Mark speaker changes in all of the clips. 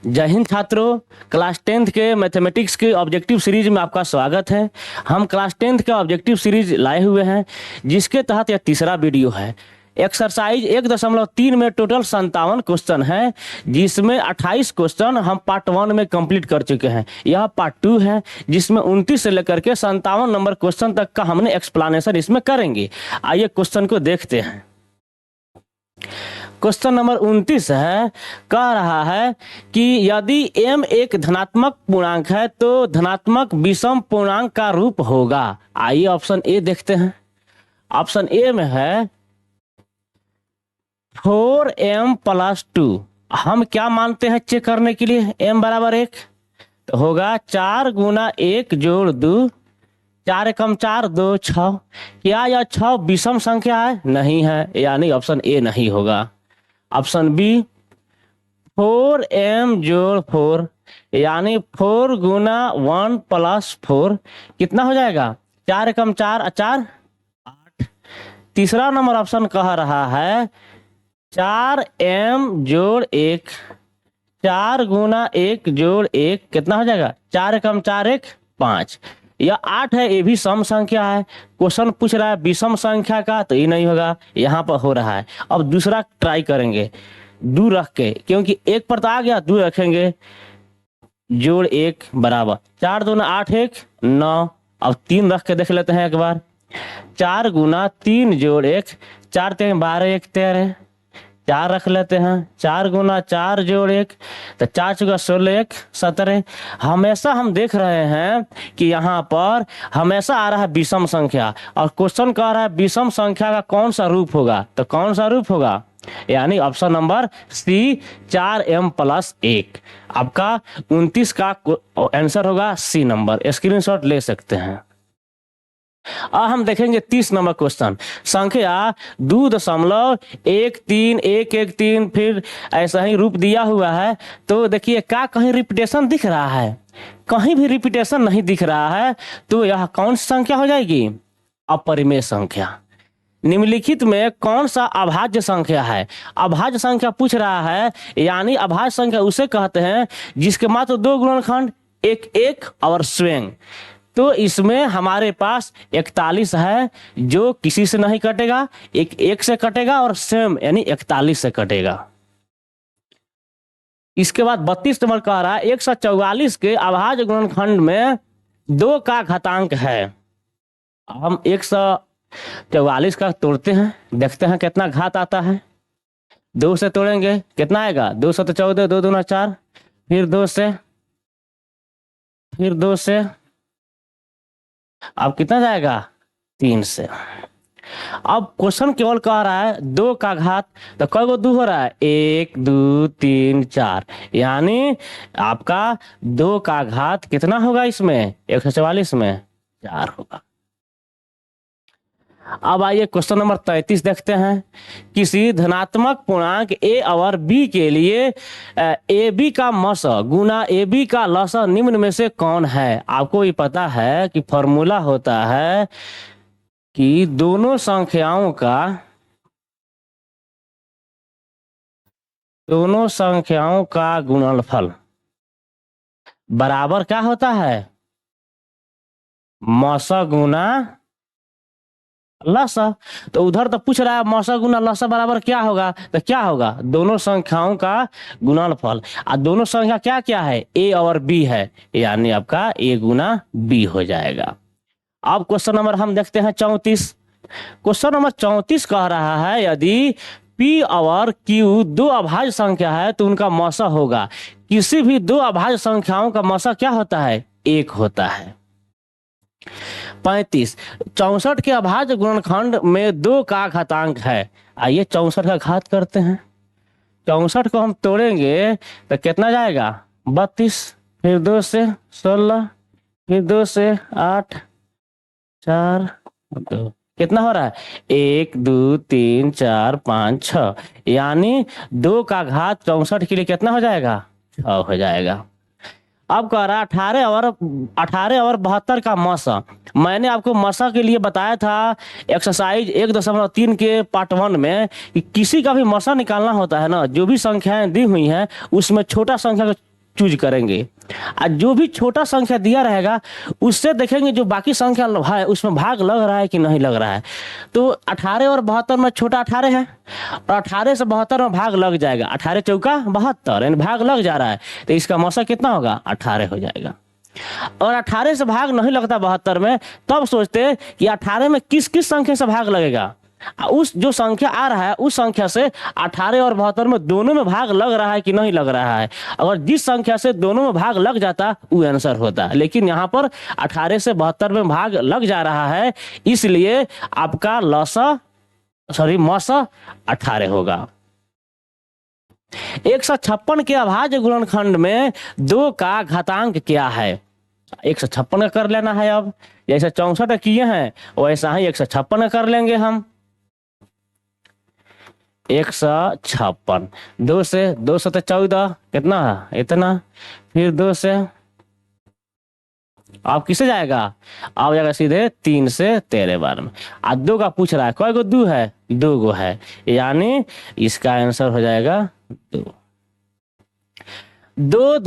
Speaker 1: जय हिंद छात्रों। Class 10th के मैथमेटिक्स के ऑब्जेक्टिव सीरीज में आपका स्वागत है। हम क्लास 10th का ऑब्जेक्टिव सीरीज लाए हुए हैं, जिसके तहत यह तीसरा वीडियो है। एक्सरसाइज 1.3 में टोटल 57 क्वेश्चन है, जिसमें 28 क्वेश्चन हम पार्ट 1 में कंप्लीट कर चुके हैं। यह पार्ट 2 है, जिसमें 29 से लेकर के 57 नंबर क्वेश्चन तक का हमने एक्सप्लेनेशन इसमें करेंगे। आइए क्वेश्चन को देखते हैं। क्वेश्चन नंबर 29 है, कह रहा है कि यदि m एक धनात्मक पूर्णांक है तो धनात्मक विषम पूर्णांक का रूप होगा। आइए ऑप्शन ए देखते हैं। ऑप्शन ए में है 4m + 2। हम क्या मानते हैं चेक करने के लिए? m बराबर 1 तो होगा 4 × 1 + 2, 4 एकम 4 2 6। क्या यह 6 विषम संख्या है? नहीं है, यानी ऑप्शन ए नहीं होगा। ऑप्शन बी 4m + 4, यानी 4 × 1 + 4 कितना हो जाएगा? 4 एकम 4 4 8। तीसरा नंबर ऑप्शन कह रहा है 4m + 1, 4 × 1 + 1 कितना हो जाएगा? 4 एकम 4 1 5। यह 8 है, ये भी सम संख्या है। क्वेश्चन पूछ रहा है विषम संख्या का, तो ये नहीं होगा, यहाँ पर हो रहा है। अब दूसरा ट्राई करेंगे 2 रख के, क्योंकि 1 पर तो आ गया, 2 रखेंगे जोड़ 1 बराबर 4 दूना 8 1 9। अब 3 रख के देख लेते हैं एक बार। 4 × 3 + 1, 4 3 12 1 13। 4 रख लेते हैं, 4 × 4 + 1 तो 4 × 16 1 17। हमेशा हम देख रहे हैं कि यहाँ पर हमेशा आ रहा है विषम संख्या, और क्वेश्चन कह रहा है विषम संख्या का कौन सा रूप होगा, तो कौन सा रूप होगा? यानी ऑप्शन नंबर सी 4m + 1। आपका 29 का आंसर होगा सी नंबर। स्क्रीनशॉट ले सकते हैं। अब हम देखेंगे 30 नंबर क्वेश्चन। संख्या 2.13113, फिर ऐसा ही रूप दिया हुआ है। तो देखिए क्या कहीं रिपीटेशन दिख रहा है? कहीं भी रिपीटेशन नहीं दिख रहा है, तो यह कौन सी संख्या हो जाएगी? अपरिमेय संख्या। निम्नलिखित में कौन सा अभाज्य संख्या है? अभाज्य संख्या पूछ रहा है, यानी अभाज्य संख्या उसे कहते हैं जिसके मात्र 2 गुणनखंड, एक एक और स्वयं। तो इसमें हमारे पास 41 है, जो किसी से नहीं कटेगा, एक से कटेगा और स्वयं यानी 41 से कटेगा। इसके बाद 32 नंबर कह रहा है 144 के अभाज्य गुणनखंड में 2 का घातांक है। हम 144 का तोड़ते हैं, देखते हैं कितना घात आता है। 2 से तोड़ेंगे कितना आएगा? 2 से तो 14, 2 दूना 4, फिर 2 से, फिर 2 से, अब कितना जाएगा? 3 से। अब क्वेश्चन केवल कह रहा है 2 का घात, तो कई गो 2 हो रहा है? 1 2 3 4, यानी आपका 2 का घात कितना होगा इसमें? 144 में 4 होगा। अब आइए क्वेश्चन नंबर 33 देखते हैं। किसी धनात्मक पूर्णांक a और b के लिए ए बी का मस गुना ए बी का लस निम्न में से कौन है? आपको ये पता है कि फॉर्मूला होता है कि दोनों संख्याओं का गुणनफल बराबर क्या होता है? मस गुना लसा। तो उधर तो पूछ रहा है मौसा गुना लसा बराबर क्या होगा, तो क्या होगा? दोनों संख्याओं का गुणनफल। और दोनों संख्या क्या क्या है? ए और बी है, यानी आपका a × b हो जाएगा। अब क्वेश्चन नंबर हम देखते हैं 34। क्वेश्चन नंबर 34 कह रहा है यदि p और q 2 अभाज्य संख्या है तो उनका मौसा होगा। किसी भी 2 अभाज्य संख्याओं का मौसा क्या होता है? 1 होता है। 35 64 के अभाज्य गुणनखंड में 2 का घातांक है। आइए 64 का घात करते हैं। 64 को हम तोड़ेंगे तो कितना जाएगा? 32, फिर 2 से 16, फिर 2 से 8 4 2, कितना हो रहा है? 1 2 3 4 5 6, यानी 2 का घात 64 के लिए कितना हो जाएगा? 6 हो जाएगा। अब कह रहा 18 और 72 का मसा। मैंने आपको मसा के लिए बताया था एक्सरसाइज 1.3 के पार्ट 1 में कि किसी का भी मसा निकालना होता है ना, जो भी संख्याएं दी हुई हैं उसमें छोटा संख्या को चूज करेंगे। और जो भी छोटा संख्या दिया रहेगा उससे देखेंगे जो बाकी संख्या है उसमें भाग लग रहा है कि नहीं लग रहा है। तो 18 और 72 में छोटा 18 है और 18 से 72 में भाग लग जाएगा, 18 चौका 72 यानी भाग लग जा रहा है, तो इसका मौसा कितना होगा 18 हो जाएगा। और 18 से भाग नहीं लगता 72 में, तब सोचते हैं कि 18 में किस किस संख्या से भाग लगेगा। उस जो संख्या आ रहा है उस संख्या से 18 और 72 में दोनों में भाग लग रहा है कि नहीं लग रहा है। अगर जिस संख्या से दोनों में भाग लग जाता वो आंसर होता, लेकिन यहाँ पर 18 से 72 में भाग लग जा रहा है, इसलिए आपका मौसा 18 होगा। 156 के अभाज्य गुणनखंड में 2 का घातांक क्या है। 156 का कर लेना है। अब जैसे 64 किए हैं वैसा ही 156 कर लेंगे हम। 156 2 से 2 से तो 14 कितना है इतना, फिर 2 से आप किसे जाएगा, आप जाएगा सीधे 3 से 13 बार में। आज 2 का पूछ रहा है, कई गो 2 है, 2 गो है, यानी इसका आंसर हो जाएगा 2। 2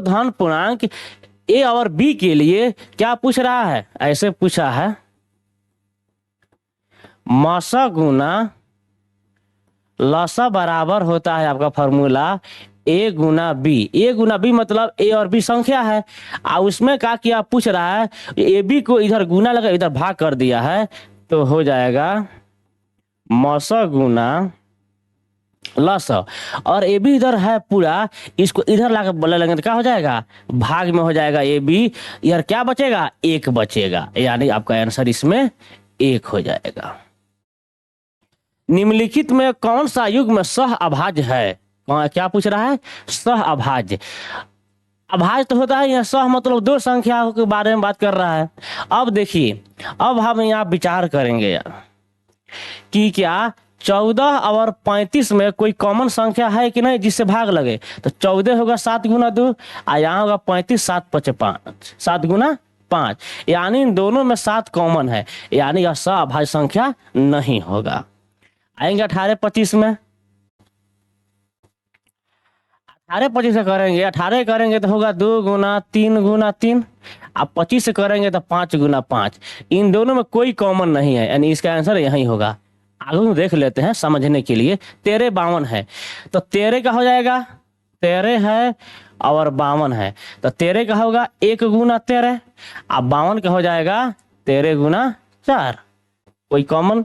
Speaker 1: धन पूर्णांक ए और बी के लिए क्या पूछ रहा है, ऐसे पूछा है मौसा गुना लसा बराबर होता है आपका फॉर्मूला ए गुना बी। ए गुना बी मतलब ए और बी संख्या है, और उसमें क्या किया पूछ रहा है ए बी को इधर गुना लगा इधर भाग कर दिया है, तो हो जाएगा मौसा गुना लसा, और ए बी इधर है पूरा, इसको इधर लाकर बोले लेंगे तो क्या हो जाएगा भाग में हो जाएगा ए बी, इधर क्या बचेगा 1 बचेगा, यानी आपका आंसर इसमें 1 हो जाएगा। निम्नलिखित में कौन सा युग्म सह अभाज्य है, क्या पूछ रहा है सह अभाज्य। अभाज्य तो होता है, यह सह मतलब 2 संख्याओं के बारे में बात कर रहा है। अब देखिए, अब हम यहाँ विचार करेंगे यार कि क्या 14 और 35 में कोई कॉमन संख्या है कि नहीं जिससे भाग लगे, तो 14 होगा 7 गुना 2 और यहाँ होगा 35 7 5 5 7 गुना 5, यानी इन दोनों में 7 कॉमन है, यानी यह सह अभाज्य संख्या नहीं होगा। आएंगे 18 25 में, 18 25 से करेंगे, 18 करेंगे तो होगा 2 गुना 3 गुना 3, अब 25 से करेंगे तो 5 गुना 5, इन दोनों में कोई कॉमन नहीं है, यानी इसका आंसर यही होगा। आगे देख लेते हैं समझने के लिए। 13 52 है, तो 13 का हो जाएगा 13 है और 52 है, तो 13 का होगा 1 गुना 13, अब 52 का हो जाएगा 13 गुना 4, कोई कॉमन,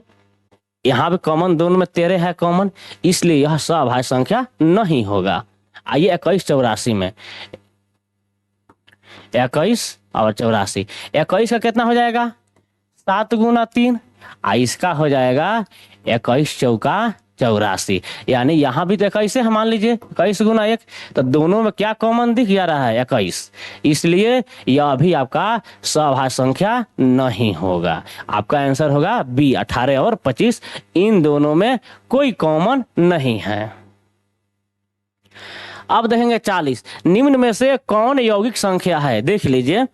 Speaker 1: यहाँ पे कॉमन दोनों में 13 है कॉमन, इसलिए यह सह संख्या नहीं होगा। आइए 21 84 में, 21 और 84, 21 का कितना हो जाएगा 7 गुना 3, इसका हो जाएगा 21 चौका 84, यानी यहाँ भी तो 21 है, मान लीजिए 21 गुना 1, तो दोनों में क्या कॉमन दिख जा रहा है 21, इसलिए यह भी आपका सह संख्या नहीं होगा। आपका आंसर होगा बी 18 और 25, इन दोनों में कोई कॉमन नहीं है। अब देखेंगे 40, निम्न में से कौन यौगिक संख्या है, देख लीजिए।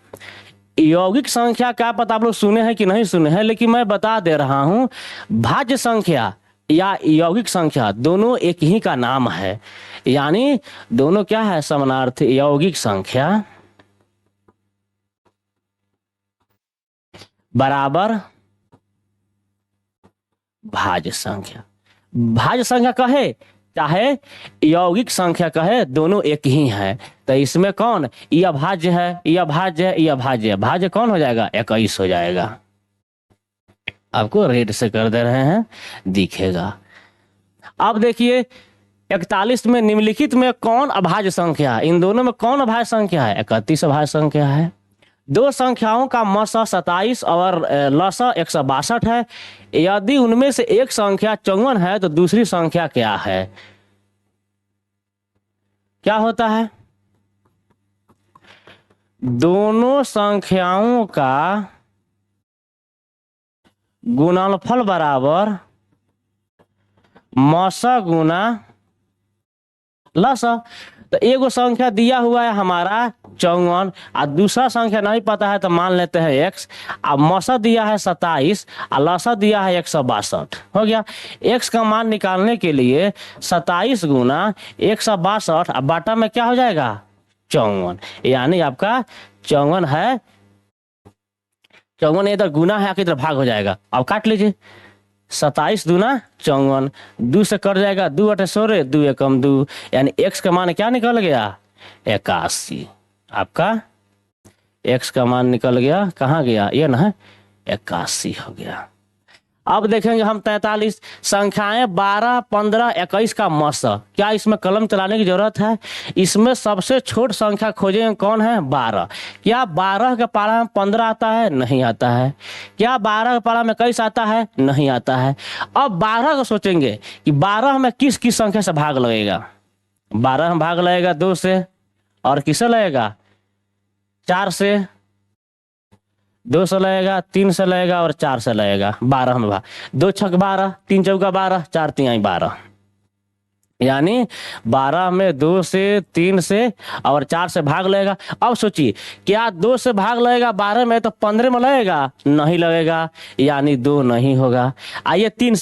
Speaker 1: यौगिक संख्या क्या पता आप लोग सुने हैं कि नहीं सुने हैं, लेकिन मैं बता दे रहा हूं, भाज्य संख्या या यौगिक संख्या दोनों एक ही का नाम है, यानी दोनों क्या है समानार्थी, यौगिक संख्या बराबर भाज्य संख्या। भाज्य संख्या कहे चाहे यौगिक संख्या कहे, दोनों एक ही है, तो इसमें कौन यह भाज्य है, यह भाज्य है, यह भाज्य है, भाज्य कौन हो जाएगा 21 हो जाएगा। आपको रेड से कर दे रहे हैं दिखेगा। अब देखिए 41 में निम्नलिखित में कौन अभाज्य संख्या है, इन दोनों में कौन अभाज्य संख्या है 31 अभाज्य संख्या है। 2 संख्याओं का मौसा 27 और लसा 162 है, यदि उनमें से एक संख्या 54 है तो दूसरी संख्या क्या है, क्या होता है दोनों संख्याओं का गुणनफल बराबर मौसा गुना लसा। तो एगो संख्या दिया हुआ है हमारा 54 और दूसरा संख्या नहीं पता है तो मान लेते हैं x, अब मौसा दिया है 27 और लसा दिया है 162, हो गया। x का मान निकालने के लिए 27 गुना 162 और बाटा में क्या हो जाएगा 54, यानी आपका 54 है। 54 इधर गुना है, आके इधर भाग हो जाएगा। अब काट लीजिए, 27 दूना 54, 2 से कट जाएगा, 2 अठे 16, 2 एकम 2, यानी x का मान क्या निकल गया? 81। आपका x का मान निकल गया, कहाँ गया? ये ना है 81 हो गया। अब देखेंगे हम 43, संख्याएं 12, 15, 21 का मस। क्या इसमें कलम चलाने की जरूरत है? इसमें सबसे छोट संख्या खोजेंगे, कौन है? 12। क्या 12 के पारा में 15 आता है? नहीं आता है। क्या 12 के पारा में 21 आता है? नहीं आता है। अब 12 को सोचेंगे कि 12 में किस किस संख्या से भाग लगेगा। 12 में भाग लगेगा 2 से, और किससे लगेगा? 4 से, 2 से लगेगा, 3 से लगेगा और 4 से लगेगा। 12 में भाग, 2 छक 12, 3 चौका 12, 4 तिहाई 12, यानी 12 में 2 से, 3 से और 4 से भाग लगेगा। अब सोचिए, क्या 2 से भाग लगेगा 12 में तो 15 में लगेगा? नहीं लगेगा, यानी 2 नहीं होगा। आइए 3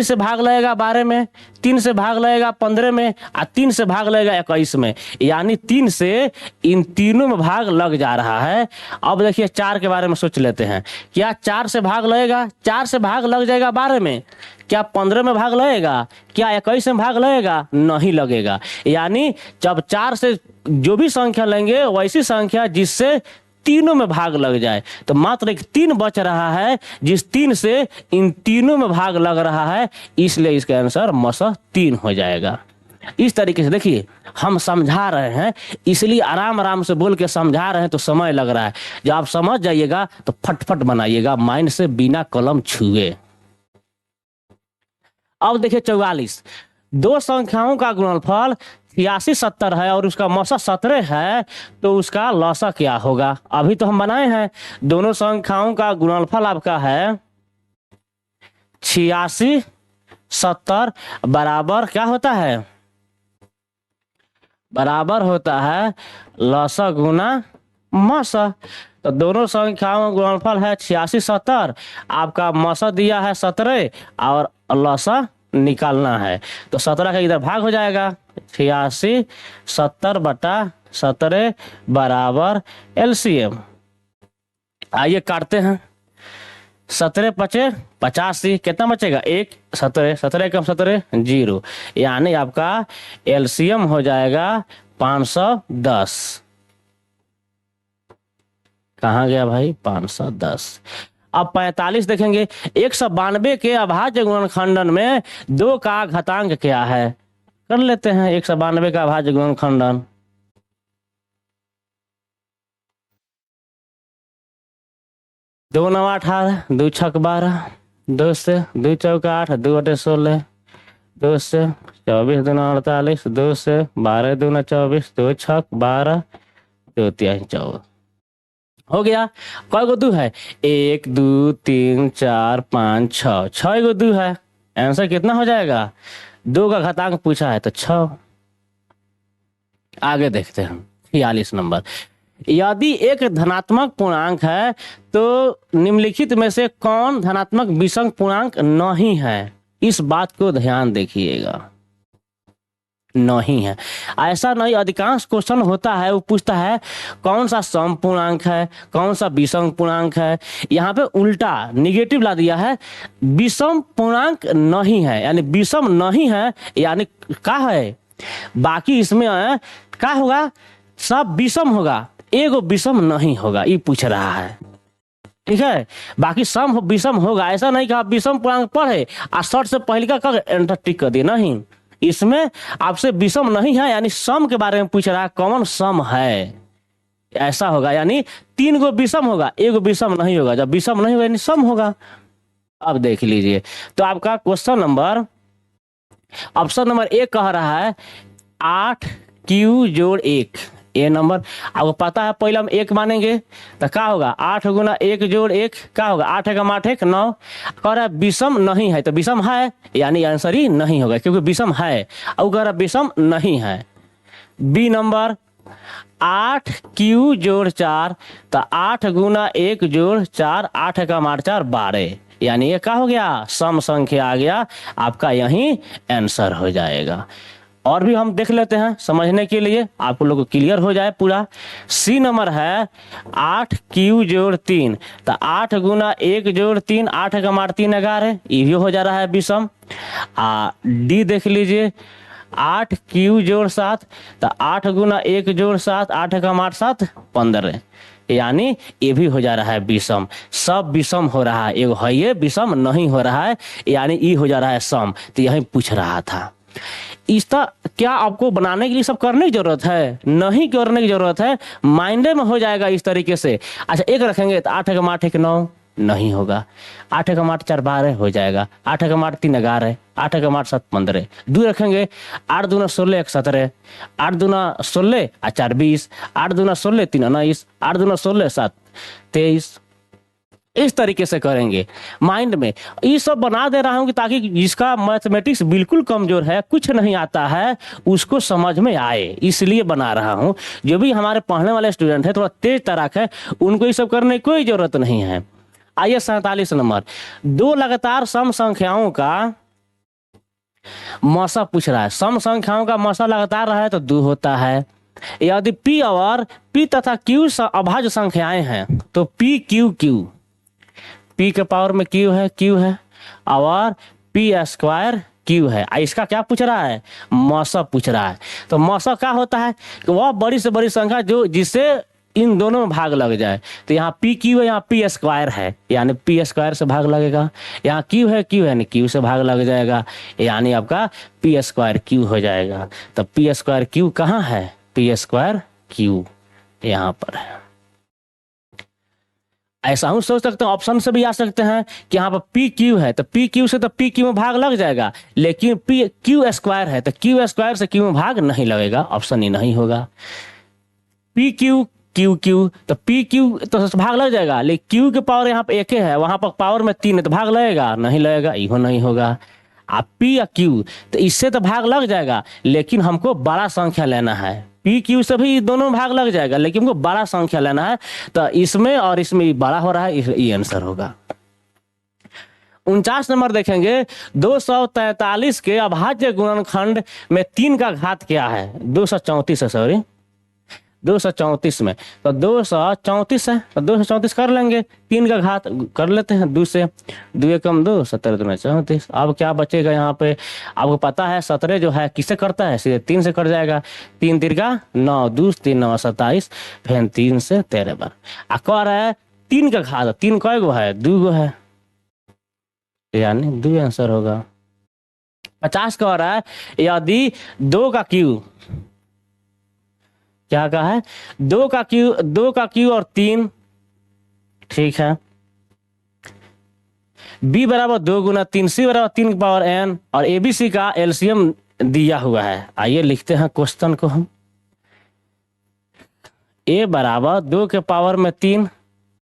Speaker 1: से भाग लगेगा 12 में, 3 से भाग लगेगा 15 में, और 3 से भाग लगेगा 21 में, यानी 3 से इन तीनों में भाग लग जा रहा है। अब देखिए 4 के बारे में सोच लेते हैं। क्या 4 से भाग लगेगा? 4 से भाग लग जाएगा 12 में। क्या 15 में भाग लगेगा? क्या 21 में भाग लगेगा? नहीं लगेगा। यानी जब 4 से जो भी संख्या लेंगे वैसी संख्या जिससे तीनों में भाग लग जाए, तो मात्र एक 3 बच रहा है, जिस 3 से इन तीनों में भाग लग रहा है, इसलिए इसका आंसर मसह 3 हो जाएगा। इस तरीके से देखिए हम समझा रहे हैं, इसलिए आराम आराम से बोल के समझा रहे हैं तो समय लग रहा है। जब आप समझ जाइएगा तो फटफट बनाइएगा, माइंड से बिना कलम छुए। अब देखिए 44, दो संख्याओं का गुणनफल 86 70 है और उसका मौसा 17 है, तो उसका लौसा क्या होगा? अभी तो हम बनाए हैं, दोनों संख्याओं का गुणनफल आपका है 86 70 बराबर क्या होता है? बराबर होता है लौसा गुना मौसा। तो दोनों संख्याओं का गुणनफल है 86 70, आपका मौसा दिया है 17 और लौसा निकालना है, तो 17 का इधर भाग हो जाएगा, 86 70 बटा 17 बराबर एलसीएम। आइए काटते हैं, 17 पचे 85, कितना बचेगा? 1, 17, 17 कम 17 0, यानी आपका एलसीएम हो जाएगा 510। कहाँ गया भाई? 510। अब 45 देखेंगे, 192 के अभाज्य गुणनखंडन में 2 का घातांक क्या है? कर लेते हैं 192 का अभाज्य गुणनखंडन। दो 9 18, 2 छक 12, 2 से 2 चौका 8, 2 अटे 16, 2 से 24 दूना 48, 2 से 12 दूना 24, 2 छक 12, 2 तिहाई 14 हो गया। कई गो 2 है? 1 2 3 4 5 6, 6 गो 2 है। आंसर कितना हो जाएगा? 2 का घातांक पूछा है तो 6। आगे देखते हैं 46 नंबर, यदि एक धनात्मक पूर्णांक है तो निम्नलिखित में से कौन धनात्मक विषम पूर्णांक नहीं है? इस बात को ध्यान देखिएगा, नहीं है। ऐसा नहीं, अधिकांश क्वेश्चन होता है वो पूछता है कौन सा सम पूर्णांक है, कौन सा विषम पूर्णांक है। यहाँ पे उल्टा निगेटिव ला दिया है, विषम पूर्णांक नहीं है, यानी विषम नहीं है, यानी क्या है? बाकी इसमें क्या होगा? सब विषम होगा, एगो विषम नहीं होगा, ये पूछ रहा है। ठीक है, बाकी सम विषम होगा। ऐसा नहीं कि आप विषम पूर्णांक पढ़े और शर्ट से पहले का कर एंटर टिक कर दिए, नहीं। इसमें आपसे विषम नहीं है, यानी सम के बारे में पूछ रहा है, कौन सम है, ऐसा होगा। यानी 3 गो विषम होगा, एगो विषम नहीं होगा। जब विषम नहीं होगा यानी सम होगा। अब देख लीजिए, तो आपका क्वेश्चन नंबर ऑप्शन नंबर 1 कह रहा है 8q जोड़ 1। ये नंबर आपको पता है, पहले हम 1 मानेंगे तो क्या होगा? 8 गुना 1 जोड़ 1 क्या होगा? 8 एकम 8 1 9। कह रहा है विषम नहीं है, तो विषम है, यानी आंसर ही नहीं होगा, क्योंकि विषम है। और कह रहा है विषम नहीं है। बी नंबर 8q जोड़ 4, तो 8 गुना 1 जोड़ 4, 8 एकम 8 4 12, यानी ये क्या हो गया? सम संख्या आ गया, आपका यही आंसर हो जाएगा। और भी हम देख लेते हैं समझने के लिए, आप लोग को क्लियर हो जाए पूरा। सी नंबर है 8 Q जोड़ 3, तो 8 × 1 + 3, 8 का मार 3 11, ये भी हो जा रहा है विषम। डी देख लीजिए 8 Q जोड़ 7, तो 8 × 1 + 7, 8 का मार 7 15, यानी ये भी हो जा रहा है विषम। सब विषम हो रहा है, एगो है ये विषम नहीं हो रहा है, यानी ये हो जा रहा है सम। तो यही पूछ रहा था। इसका क्या आपको बनाने के लिए सब करने की जरूरत है? नहीं करने की जरूरत है, माइंड में हो जाएगा इस तरीके से। अच्छा एक रखेंगे तो 8 का माठ 1 9 नहीं होगा, 8 का माठ 4 12 हो जाएगा, 8 का माठ 3 11, 8 का माठ 7 15, 2 रखेंगे 8 दूना 16 1 17, 8 दूना 16 और 4 20, 8 दूना 16 3 19, 8 दूना 16 7 23। इस तरीके से करेंगे माइंड में। ये सब बना दे रहा हूं कि ताकि जिसका मैथमेटिक्स बिल्कुल कमजोर है, कुछ नहीं आता है, उसको समझ में आए, इसलिए बना रहा हूं। जो भी हमारे पढ़ने वाले स्टूडेंट है, थोड़ा तेज तराक है, उनको ये सब करने की कोई जरूरत नहीं है। आइए 47 नंबर, दो लगातार सम संख्याओं का मौसा पूछ रहा है। सम संख्याओं का मौसा लगातार रहा है तो 2 होता है। यदि P और P तथा Q अभाज्य संख्याएं हैं तो P के पावर में Q है और P² Q है। इसका क्या पूछ रहा है? मौसा पूछ रहा है। तो मौसा क्या होता है कि वह बड़ी से बड़ी संख्या जो जिससे इन दोनों में भाग लग जाए। तो यहाँ PQ है, यहाँ P² है, यानी P² से भाग लगेगा। यहाँ Q है यानी Q से भाग लग जाएगा, यानी आपका P² Q हो जाएगा। तो P² Q कहाँ है? P² Q यहाँ पर है। ऐसा हम सोच सकते हैं, ऑप्शन से भी आ सकते हैं कि यहाँ पर PQ है तो PQ से तो PQ में भाग लग जाएगा, लेकिन QQ² है तो QQ से Q में भाग नहीं लगेगा, ऑप्शन ही नहीं होगा। PQ QQ तो PQ तो भाग लग जाएगा, लेकिन Q के पावर यहाँ पे 1 है, वहां पर पावर में 3 है तो भाग लगेगा नहीं लगेगा, इहो नहीं होगा। आप P या Q तो इससे तो भाग लग जाएगा, लेकिन हमको बड़ा संख्या लेना है। PQ से भी दोनों भाग लग जाएगा, लेकिन हमको बड़ा संख्या लेना है, तो इसमें और इसमें बड़ा हो रहा है, ये आंसर होगा। 49 नंबर देखेंगे, 243 के अभाज्य गुणनखंड में 3 का घात क्या है? 234 है, सॉरी 234 में, तो 234 है तो 234 कर लेंगे, 3 का घात कर लेते हैं 2 से, 2 एकम 2 17 दूना 34। अब क्या बचेगा यहाँ पे? आपको पता है 17 जो है किससे करता है? सीधे 3 से कट जाएगा, 3 तिरका 9, 2 3 9 27, फिर 3 से 13 बार। कह रहा है 3 का घात, 3 कै गो है? 2 गो है, यानी 2 आंसर होगा। 50 कह रहा है यदि 2 का Q क्या कहा है? 2 का Q और 3, ठीक है, B बराबर 2 गुना 3, C बराबर 3 की पावर n और ABC का एलसीएम दिया हुआ है। आइए लिखते हैं क्वेश्चन को हम। A बराबर 2 के पावर में 3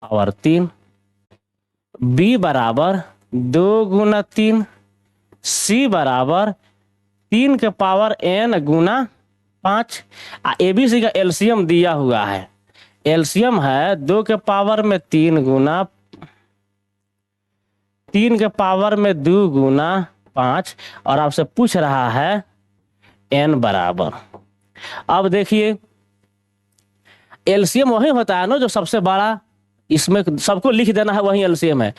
Speaker 1: और 3, B बराबर 2 गुना 3, C बराबर 3 के पावर n गुना 5। ABC का एलसीएम दिया हुआ है, एलसीएम है 2 के पावर में 3 गुना 3 के पावर में 2 गुना 5, और आपसे पूछ रहा है n बराबर। अब देखिए एलसीएम वही होता है ना जो सबसे बड़ा, इसमें सबको लिख देना है, वही एलसीएम है।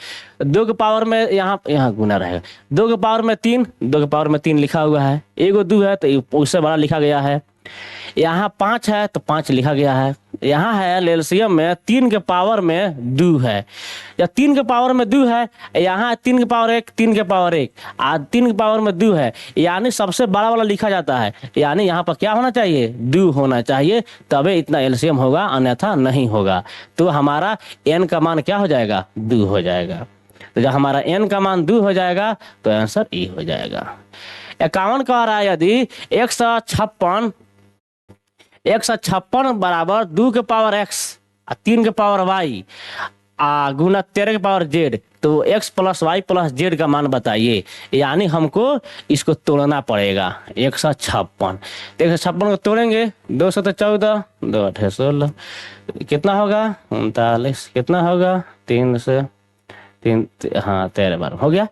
Speaker 1: 2 के पावर में यहाँ गुना रहेगा, 2 के पावर में 3, 2 के पावर में 3 लिखा हुआ है, एगो 2 है तो उससे बड़ा लिखा गया है। यहाँ 5 है तो 5 लिखा गया है। यहाँ है एलसीएम में 3 के पावर में 2 है, या 3 के पावर में 2 है, यहाँ 3 के पावर 1, 3 के पावर 1 आज 3 के पावर में 2 है, यानी सबसे बड़ा वाला लिखा जाता है, यानी यहाँ पर क्या होना चाहिए? 2 होना चाहिए, तबे इतना एलसीएम होगा, अन्यथा नहीं होगा। तो हमारा n का मान क्या हो जाएगा? 2 हो जाएगा। तो जब हमारा n का मान 2 हो जाएगा तो आंसर E हो जाएगा। 51 कह रहा है यदि 156 बराबर 2 के पावर x 3 के पावर y गुना 13 के पावर z, तो x + y + z का मान बताइए। यानी हमको इसको तोड़ना पड़ेगा। 156, 156 को तोड़ेंगे, 2 से 14, 2 8 16, कितना होगा? 39, कितना होगा? 3 से हाँ 13 बार हो गया।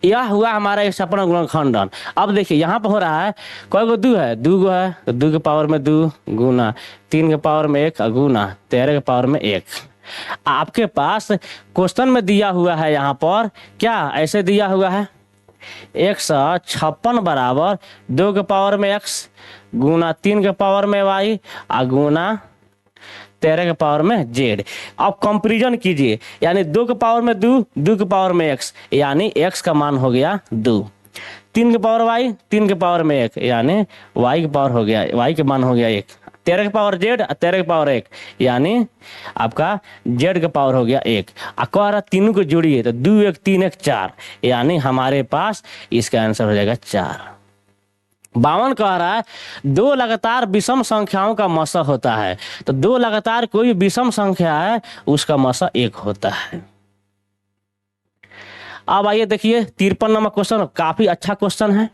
Speaker 1: यह हुआ हमारा एक छप्पन गुणनखंडन। अब देखिए यहाँ पर हो रहा है, कई गो दो है, दो गो है तो 2 के पावर में 2 गुना 3 के पावर में 1 गुना 13 के पावर में 1। आपके पास क्वेश्चन में दिया हुआ है यहाँ पर क्या ऐसे दिया हुआ है 156 बराबर 2 के पावर में x गुना 3 के पावर में y गुना 13 के पावर में z। अब कंपेरिजन कीजिए, यानी 2 के पावर में 2, 2 के पावर में x, यानी x का मान हो गया 2, 3 के पावर y, 3 के पावर में 1, यानी y के पावर हो गया, y के मान हो गया 1, 13 के पावर z, 13 के पावर 1, यानी आपका z के पावर हो गया 1। कह रहा तीनों को जोड़िए तो 2 1 3 1 4, यानी हमारे पास इसका आंसर हो जाएगा 4। 52 कह रहा है 2 लगातार विषम संख्याओं का मसा होता है, तो 2 लगातार कोई विषम संख्या है उसका मसा 1 होता है। अब आइए देखिए 53 नंबर क्वेश्चन, काफी अच्छा क्वेश्चन है।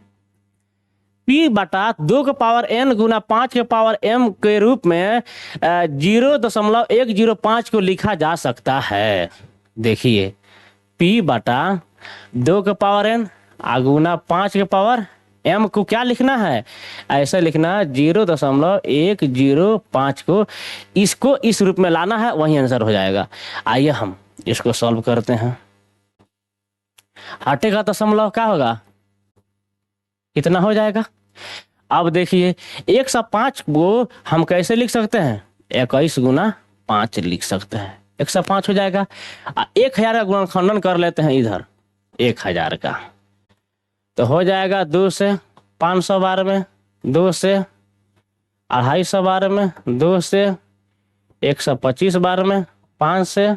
Speaker 1: P बटा 2 के पावर n गुना 5 के पावर m के रूप में 0.105 को लिखा जा सकता है। देखिए P बटा 2 के पावर n गुना 5 के पावर m को क्या लिखना है, ऐसा लिखना है 0.105 को, इसको इस रूप में लाना है, वही आंसर हो जाएगा। आइए हम इसको सॉल्व करते हैं। हटेगा दशमलव क्या होगा, कितना हो जाएगा। अब देखिए 105 को हम कैसे लिख सकते हैं, 21 गुना 5 लिख सकते हैं, 105 हो जाएगा। 1000 का गुणनखंडन कर लेते हैं इधर 1000 का, तो हो जाएगा 2 से 500 बार में, 2 से 250 बार में, 2 से 125 बार में, 5 से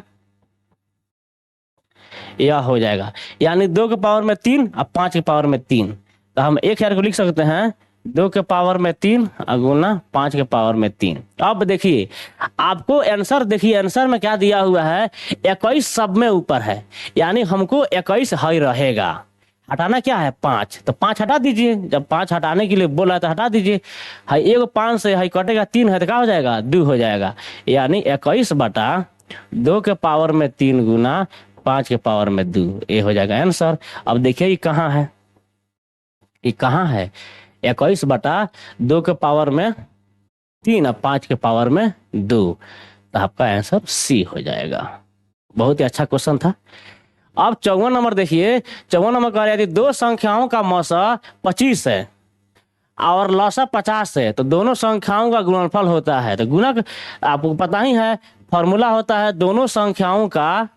Speaker 1: यह हो जाएगा, यानी 2 के पावर में 3 और 5 के पावर में 3, तो हम 1000 को लिख सकते हैं 2 के पावर में 3 गुना 5 के पावर में 3। अब देखिए आपको आंसर, देखिए आंसर में क्या दिया हुआ है 21 सब में ऊपर है, यानी हमको 21 हाई रहेगा। हटाना क्या है 5, तो 5 हटा दीजिए, जब 5 हटाने के लिए बोला तो हटा दीजिए। हाई एगो 5 से हाई कटेगा 3 है तो क्या हो जाएगा 2 हो जाएगा, यानी 21 बटा 2 के पावर में 3 गुना 5 के पावर में 2, ये हो जाएगा आंसर। अब देखिए ये कहाँ है, ये कहाँ है 21 बटा 2 के पावर में 3 और 5 के पावर में 2, तो आपका आंसर सी हो जाएगा। बहुत ही अच्छा क्वेश्चन था। अब 54 नंबर देखिए, 54 नंबर कह रही थी 2 संख्याओं का मौसा 25 है और लौसा 50 है, तो दोनों संख्याओं का गुणनफल होता है। तो गुणक आपको पता ही है, फॉर्मूला होता है दोनों संख्याओं का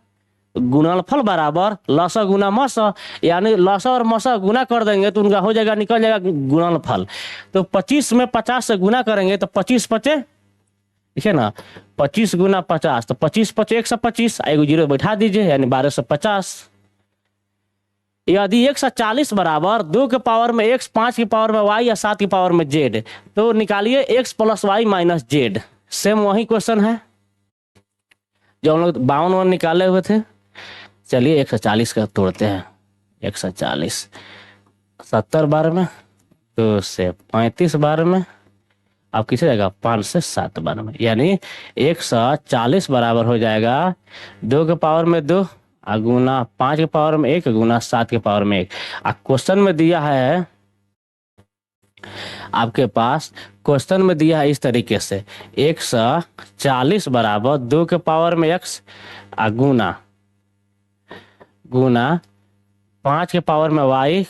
Speaker 1: गुणनफल बराबर लसा गुना मसा, यानी लसा और मसा गुना कर देंगे तो उनका हो जाएगा, निकल जाएगा गुणनफल। तो 25 में 50 से गुना करेंगे तो 25 पचे, ठीक है ना, 25 गुना 50, तो 25 पचे 125, एगो जीरो बैठा दीजिए, यानी 1250। यदि 140 बराबर 2 के पावर में x, 5 के पावर में y या 7 के पावर में z, तो निकालिए x plus y minus z. Same वही क्वेश्चन है जो हम लोग 52 निकाले हुए थे। चलिए 140 का तोड़ते हैं, 140 70 बार में, 2 से 35 बार में, अब किसे जाएगा 5 से 7 बार में, यानी 140 बराबर हो जाएगा 2 के पावर में 2 गुना 5 के पावर में 1 गुना 7 के पावर में 1। क्वेश्चन में दिया है आपके पास, क्वेश्चन में दिया है इस तरीके से 140 बराबर 2 के पावर में x गुना 5 के पावर में y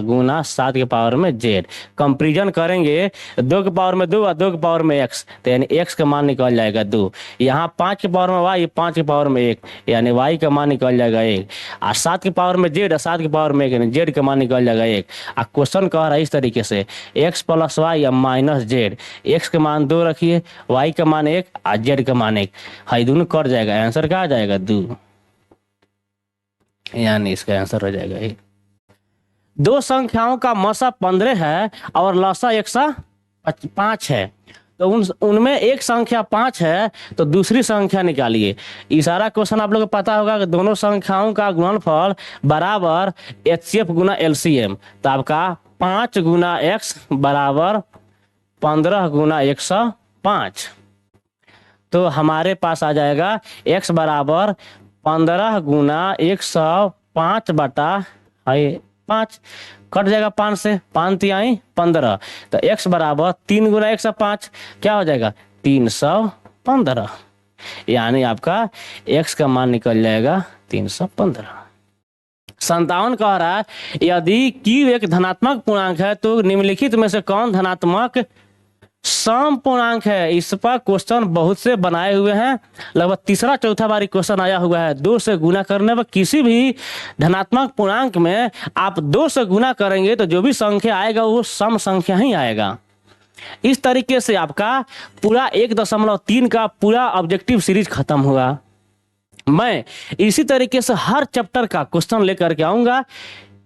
Speaker 1: गुना 7 के पावर में z। कंपेरिजन करेंगे 2 के पावर में 2 और 2 के पावर में x, तो यानी x का मान निकल जाएगा 2। यहाँ 5 के पावर में y, 5 के पावर में 1, यानी y का मान निकल जाएगा 1, और 7 के पावर में z और 7 के पावर में 1, यानी z का मान निकल जाएगा 1। क्वेश्चन कह रहा है इस तरीके से x प्लस वाई या माइनस जेड, x का मान 2 रखिए, y का मान 1 और z का मान 1, हाई दोनों कट जाएगा, आंसर क्या आ जाएगा 2, यानी इसका आंसर हो जाएगा 1। 2 संख्याओं का मसा 15 है और लसा 105 है, तो उनमें एक संख्या 5 है, तो दूसरी संख्या निकालिए। इशारा क्वेश्चन आप लोग को पता होगा कि दोनों संख्याओं का गुणनफल बराबर HCF गुना LCM, तो आपका 5 गुना x बराबर 15 गुना 105, तो हमारे पास आ जाएगा x बराबर 15 गुना 105 बटा 5 कट जाएगा 5 से, 5 तिहाई 15, तो x बराबर 3 गुना 105 क्या हो जाएगा 315, यानी आपका x का मान निकल जाएगा 315। 57 कह रहा है यदि q एक धनात्मक पूर्णांक है तो निम्नलिखित में से कौन धनात्मक सम पूर्णांक है। इस पर क्वेश्चन बहुत से बनाए हुए हैं, लगभग तीसरा चौथा बारी क्वेश्चन आया हुआ है। 2 से गुना करने पर किसी भी धनात्मक पूर्णांक में आप 2 से गुना करेंगे तो जो भी संख्या आएगा वो सम संख्या ही आएगा। इस तरीके से आपका पूरा 1.3 का पूरा ऑब्जेक्टिव सीरीज खत्म हुआ। मैं इसी तरीके से हर चैप्टर का क्वेश्चन लेकर के आऊंगा।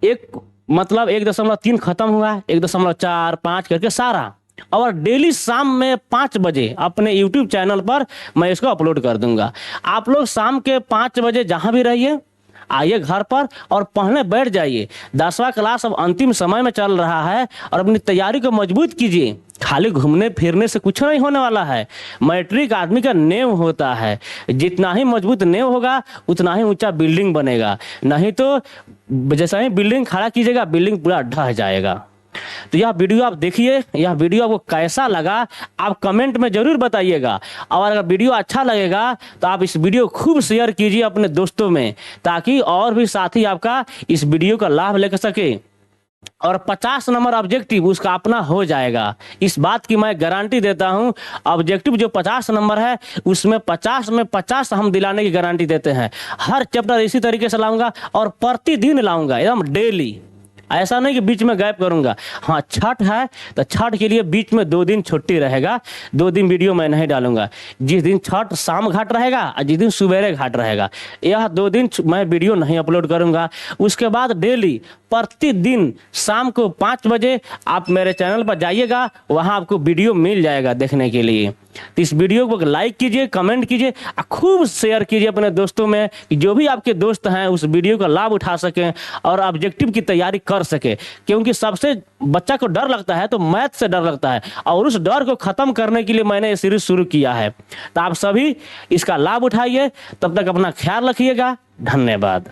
Speaker 1: एक मतलब 1.3 खत्म हुआ, 1.4 5 करके सारा, और डेली शाम में 5 बजे अपने YouTube चैनल पर मैं इसको अपलोड कर दूंगा। आप लोग शाम के 5 बजे जहां भी रहिए आइए घर पर और पढ़ने बैठ जाइए। 10वां क्लास अब अंतिम समय में चल रहा है और अपनी तैयारी को मजबूत कीजिए। खाली घूमने फिरने से कुछ नहीं होने वाला है। मैट्रिक आदमी का नेव होता है, जितना ही मजबूत नेव होगा उतना ही ऊंचा बिल्डिंग बनेगा, नहीं तो जैसा ही बिल्डिंग खड़ा कीजिएगा बिल्डिंग पूरा ढह जाएगा। तो यह वीडियो आप देखिए, यह वीडियो आपको कैसा लगा आप कमेंट में जरूर बताइएगा, और अगर वीडियो अच्छा लगेगा तो आप इस वीडियो खूब शेयर कीजिए अपने दोस्तों में, ताकि और भी साथी आपका इस वीडियो का लाभ ले सके और 50 नंबर ऑब्जेक्टिव उसका अपना हो जाएगा। इस बात की मैं गारंटी देता हूं। ऑब्जेक्टिव जो 50 नंबर है उसमें 50 में 50 हम दिलाने की गारंटी देते हैं। हर चैप्टर इसी तरीके से लाऊंगा और प्रतिदिन लाऊंगा, एकदम डेली। ऐसा नहीं कि बीच में गैप करूंगा। हाँ, छठ है तो छठ के लिए बीच में 2 दिन छुट्टी रहेगा, 2 दिन वीडियो मैं नहीं डालूंगा। जिस दिन छठ शाम घाट रहेगा और जिस दिन सुबेरे घाट रहेगा, यह 2 दिन मैं वीडियो नहीं अपलोड करूंगा। उसके बाद डेली प्रतिदिन शाम को 5 बजे आप मेरे चैनल पर जाइएगा, वहां आपको वीडियो मिल जाएगा देखने के लिए। तो इस वीडियो को लाइक कीजिए, कमेंट कीजिए और खूब शेयर कीजिए अपने दोस्तों में, कि जो भी आपके दोस्त हैं उस वीडियो का लाभ उठा सकें और ऑब्जेक्टिव की तैयारी कर सके। क्योंकि सबसे बच्चा को डर लगता है तो मैथ से डर लगता है, और उस डर को खत्म करने के लिए मैंने ये सीरीज शुरू किया है। तो आप सभी इसका लाभ उठाइए। तब तक अपना ख्याल रखिएगा। धन्यवाद।